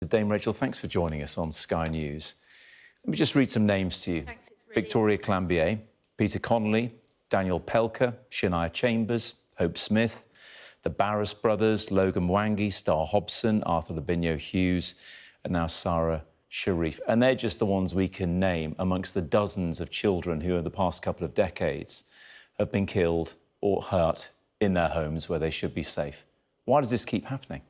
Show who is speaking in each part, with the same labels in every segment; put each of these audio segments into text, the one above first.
Speaker 1: Dame Rachel, thanks for joining us on Sky News. Let me just read some names to you.
Speaker 2: Thanks,
Speaker 1: Victoria Clambier, Peter Connolly, Daniel Pelker, Shania Chambers, Hope Smith, the Barris brothers, Logan Mwangi, Star Hobson, Arthur Labinio Hughes, and now Sara Sharif. And they're just the ones we can name amongst the dozens of children who, in the past couple of decades, have been killed or hurt in their homes where they should be safe. Why does this keep happening?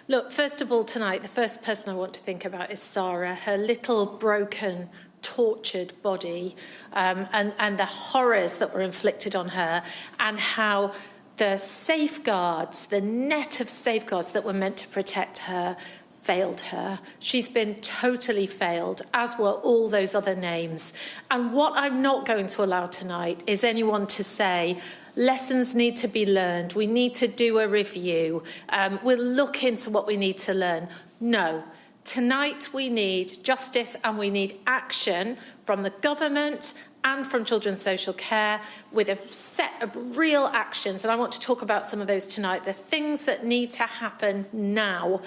Speaker 2: Look, first of all, tonight, the first person I want to think about is Sara, her little broken, tortured body, and the horrors that were inflicted on her, and how the safeguards, the net of safeguards that were meant to protect her, failed her. She's been totally failed, as were all those other names. And what I'm not going to allow tonight is anyone to say, lessons need to be learned, we need to do a review, we'll look into what we need to learn. No. Tonight we need justice and we need action from the government and from Children's Social Care with a set of real actions. And I want to talk about some of those tonight, the things that need to happen now,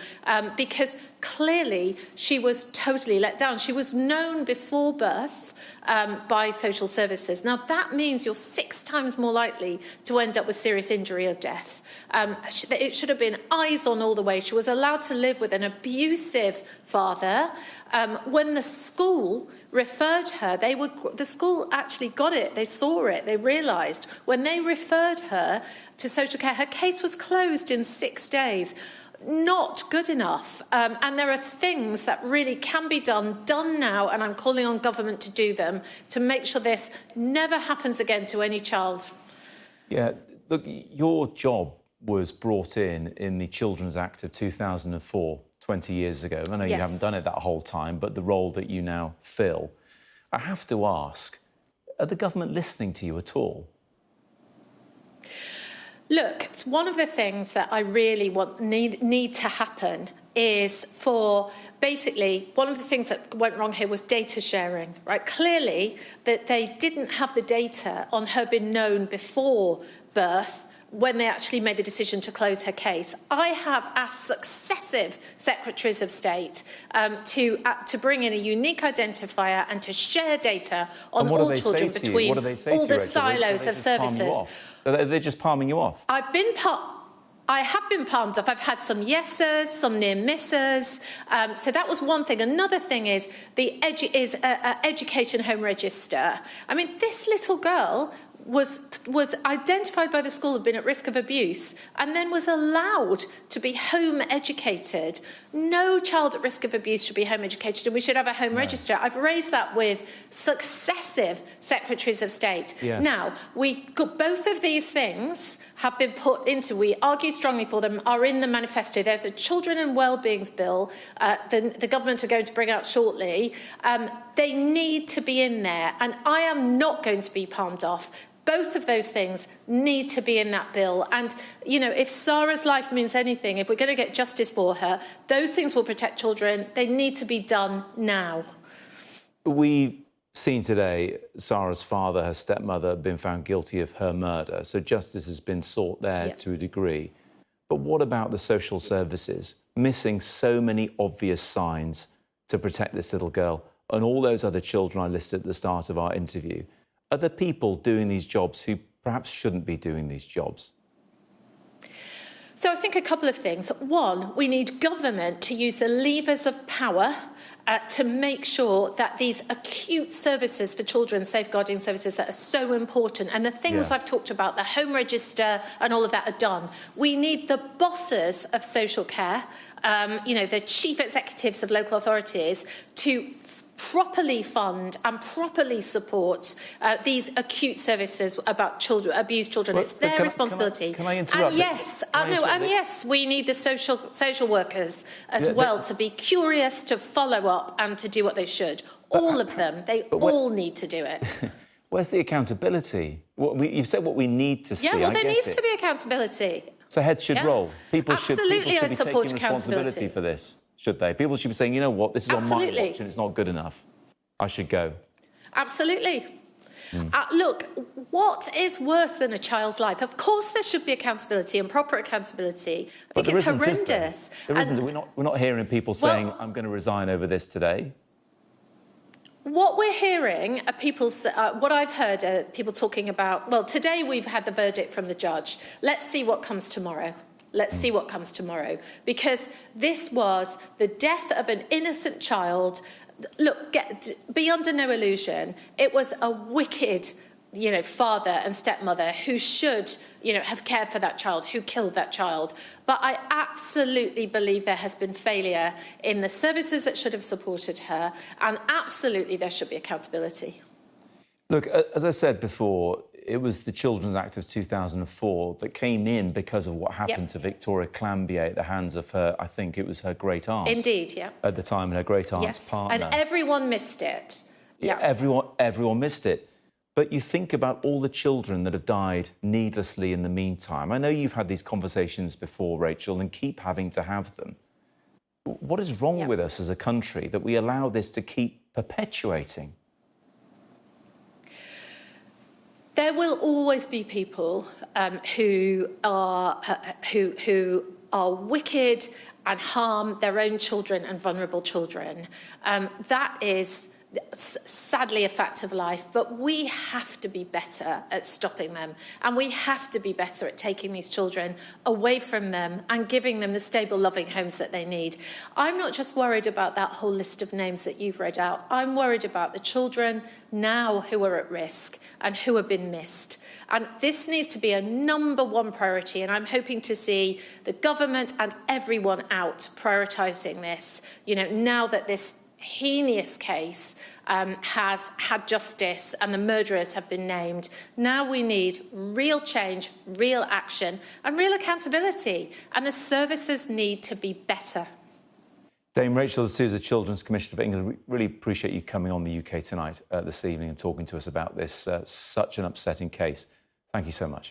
Speaker 2: because clearly she was totally let down. She was known before birth by social services. Now, that means you're 6 times more likely to end up with serious injury or death. It should have been eyes on all the way. She was allowed to live with an abusive father. When the school referred her, the school actually got it, they saw it, they realised. When they referred her to social care, her case was closed in 6 days. Not good enough. And there are things that really can be done now, and I'm calling on government to do them, to make sure this never happens again to any child.
Speaker 1: Yeah, look, your job was brought in the Children's Act of 2004, 20 years ago. I know you haven't done it that whole time, but the role that you now fill. I have to ask, are the government listening to you at all?
Speaker 2: Look, it's one of the things that I really need to happen is for basically one of the things that went wrong here was data sharing, right? Clearly that they didn't have the data on her being known before birth when they actually made the decision to close her case. I have asked successive secretaries of state to bring in a unique identifier and to share data on all children between all the silos of services.
Speaker 1: They're just palming you off.
Speaker 2: I have been palmed off. I've had some yeses, some near misses. So that was one thing. Another thing is the education home register. I mean, this little girl was identified by the school had been at risk of abuse and then was allowed to be home educated. No child at risk of abuse should be home educated, and we should have a home register. I've raised that with successive secretaries of state.
Speaker 1: Yes.
Speaker 2: Now, both of these things have been put into, we argue strongly for them, are in the manifesto. There's a Children and Wellbeing Bill the government are going to bring out shortly. They need to be in there, and I am not going to be palmed off. Both of those things need to be in that bill. And, you know, if Sara's life means anything, if we're going to get justice for her, those things will protect children. They need to be done now.
Speaker 1: We've seen today Sara's father, her stepmother, been found guilty of her murder. So justice has been sought there to a degree. But what about the social services missing so many obvious signs to protect this little girl and all those other children I listed at the start of our interview? Are there people doing these jobs who perhaps shouldn't be doing these jobs?
Speaker 2: So I think a couple of things. One, we need government to use the levers of power to make sure that these acute services for children, safeguarding services that are so important, and the things I've talked about, the home register and all of that are done. We need the bosses of social care, the chief executives of local authorities to properly fund and properly support these acute services about children, abused children. It's their responsibility.
Speaker 1: Can I interrupt?
Speaker 2: And yes, we need the social workers as well to be curious, to follow up and to do what they should. All of them. They all need to do it.
Speaker 1: Where's the accountability? You've said what we need to see.
Speaker 2: Yeah, well, there needs to be accountability.
Speaker 1: So heads should roll. People should be taking
Speaker 2: support
Speaker 1: responsibility for this, should they? People should be saying, you know what, this is on my watch and it's not good enough. I should go.
Speaker 2: Absolutely. Look, what is worse than a child's life? Of course there should be accountability and proper accountability. I think it's horrendous.
Speaker 1: There isn't. We're not hearing people saying, I'm going to resign over this today.
Speaker 2: What we're hearing are what I've heard are people talking about, well, today we've had the verdict from the judge. Let's see what comes tomorrow. Let's see what comes tomorrow. Because this was the death of an innocent child. Look, be under no illusion. It was a wicked, father and stepmother who should, have cared for that child, who killed that child. But I absolutely believe there has been failure in the services that should have supported her, and absolutely there should be accountability.
Speaker 1: Look, as I said before, it was the Children's Act of 2004 that came in because of what happened to Victoria Clambier at the hands of her, I think it was her great aunt.
Speaker 2: Indeed, yeah.
Speaker 1: At the time, and her great aunt's partner.
Speaker 2: And everyone missed it.
Speaker 1: Yeah, everyone missed it. But you think about all the children that have died needlessly in the meantime. I know you've had these conversations before, Rachel, and keep having to have them. What is wrong with us as a country that we allow this to keep perpetuating?
Speaker 2: There will always be people who are wicked and harm their own children and vulnerable children. That is sadly a fact of life, but we have to be better at stopping them, and we have to be better at taking these children away from them and giving them the stable, loving homes that they need. I'm not just worried about that whole list of names that you've read out. I'm worried about the children now who are at risk and who have been missed. And this needs to be a #1 priority, and I'm hoping to see the government and everyone out prioritising this, now that this heinous case has had justice and the murderers have been named. Now we need real change, real action and real accountability, and the services need to be better.
Speaker 1: Dame Rachel De Souza, Children's Commissioner for England, we really appreciate you coming on the UK Tonight this evening and talking to us about this such an upsetting case. Thank you so much.